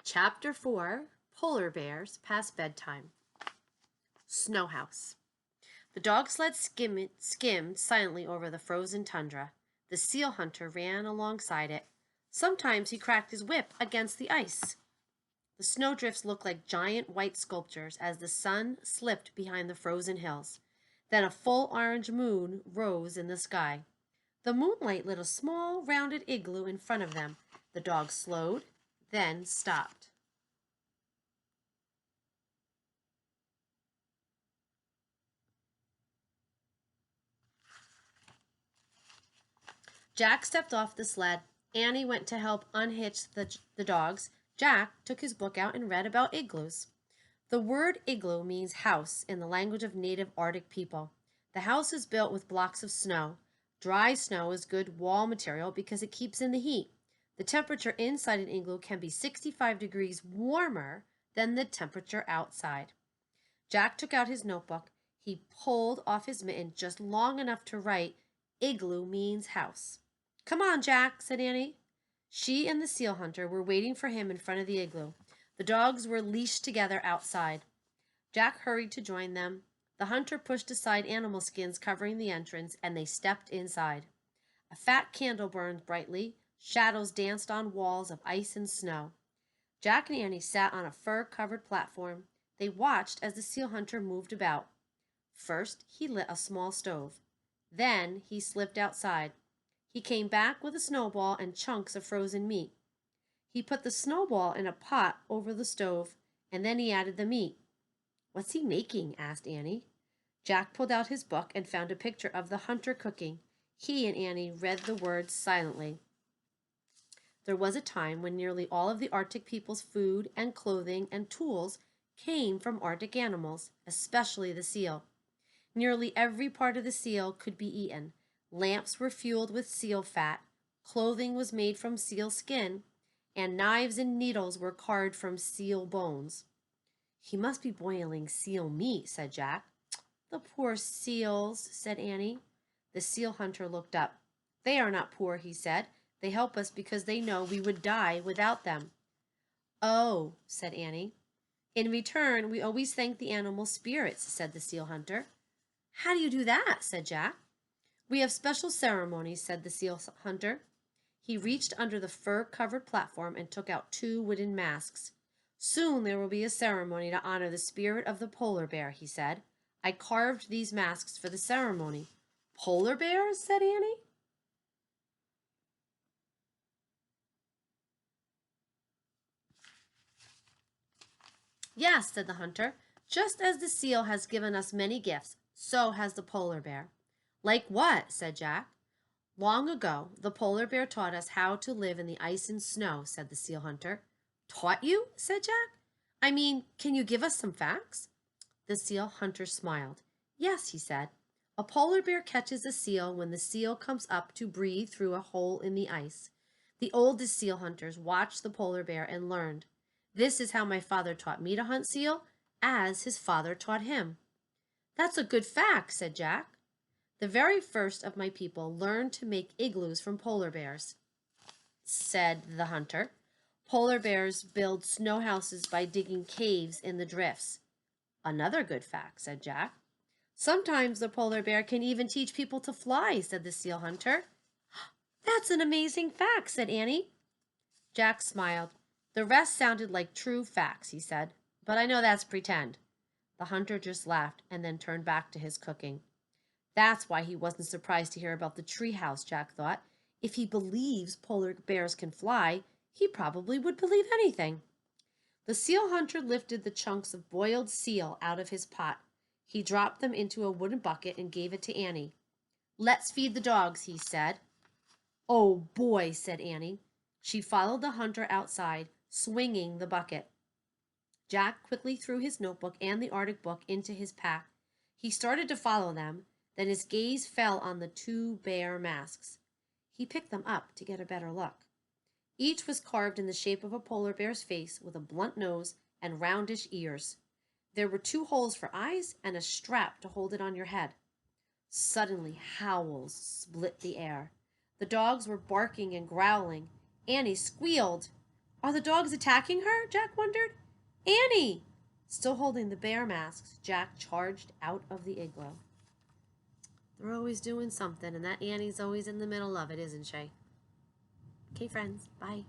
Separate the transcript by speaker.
Speaker 1: Chapter 4, Polar Bears Past Bedtime. Snow House. The dog sled skimmed silently over the frozen tundra. The seal hunter ran alongside it. Sometimes he cracked his whip against the ice. The snowdrifts looked like giant white sculptures as the sun slipped behind the frozen hills. Then a full orange moon rose in the sky. The moonlight lit a small, rounded igloo in front of them. The dog slowed, then stopped. Jack stepped off the sled. Annie went to help unhitch the dogs. Jack took his book out and read about igloos. The word igloo means house in the language of native Arctic people. The house is built with blocks of snow. Dry snow is good wall material because it keeps in the heat. The temperature inside an igloo can be 65 degrees warmer than the temperature outside. Jack took out his notebook. He pulled off his mitten just long enough to write, "Igloo means house." "Come on, Jack," said Annie. She and the seal hunter were waiting for him in front of the igloo. The dogs were leashed together outside. Jack hurried to join them. The hunter pushed aside animal skins covering the entrance, and they stepped inside. A fat candle burned brightly. Shadows danced on walls of ice and snow. Jack and Annie sat on a fur-covered platform. They watched as the seal hunter moved about. First, he lit a small stove. Then he slipped outside. He came back with a snowball and chunks of frozen meat. He put the snowball in a pot over the stove, and then he added the meat. "What's he making?" asked Annie. Jack pulled out his book and found a picture of the hunter cooking. He and Annie read the words silently. There was a time when nearly all of the Arctic people's food and clothing and tools came from Arctic animals, especially the seal. Nearly every part of the seal could be eaten. Lamps were fueled with seal fat, clothing was made from seal skin, and knives and needles were carved from seal bones. "He must be boiling seal meat," said Jack. "The poor seals," said Annie. The seal hunter looked up. "They are not poor," he said. "They help us because they know we would die without them." "Oh," said Annie. "In return, we always thank the animal spirits," said the seal hunter. "How do you do that?" said Jack. "We have special ceremonies," said the seal hunter. He reached under the fur-covered platform and took out 2 wooden masks. "Soon there will be a ceremony to honor the spirit of the polar bear," he said. "I carved these masks for the ceremony." "Polar bears?" said Annie. "Yes," said the hunter. "Just as the seal has given us many gifts, so has the polar bear." "Like what?" said Jack. "Long ago, the polar bear taught us how to live in the ice and snow," said the seal hunter. "Taught you?" said Jack. "I mean, can you give us some facts?" The seal hunter smiled. "Yes," he said. "A polar bear catches a seal when the seal comes up to breathe through a hole in the ice. The oldest seal hunters watched the polar bear and learned. This is how my father taught me to hunt seal, as his father taught him." "That's a good fact," said Jack. "The very first of my people learned to make igloos from polar bears," said the hunter. "Polar bears build snow houses by digging caves in the drifts." "Another good fact," said Jack. "Sometimes the polar bear can even teach people to fly," said the seal hunter. "That's an amazing fact," said Annie. Jack smiled. "The rest sounded like true facts," he said. "But I know that's pretend." The hunter just laughed and then turned back to his cooking. That's why he wasn't surprised to hear about the treehouse, Jack thought. If he believes polar bears can fly, he probably would believe anything. The seal hunter lifted the chunks of boiled seal out of his pot. He dropped them into a wooden bucket and gave it to Annie. "Let's feed the dogs," he said. "Oh boy," said Annie. She followed the hunter outside, swinging the bucket. Jack quickly threw his notebook and the Arctic book into his pack. He started to follow them. Then his gaze fell on the 2 bear masks. He picked them up to get a better look. Each was carved in the shape of a polar bear's face with a blunt nose and roundish ears. There were 2 holes for eyes and a strap to hold it on your head. Suddenly, howls split the air. The dogs were barking and growling. Annie squealed. Are the dogs attacking her? Jack wondered. Annie! Still holding the bear masks, Jack charged out of the igloo. They're always doing something, and that Annie's always in the middle of it, isn't she? Okay, friends. Bye.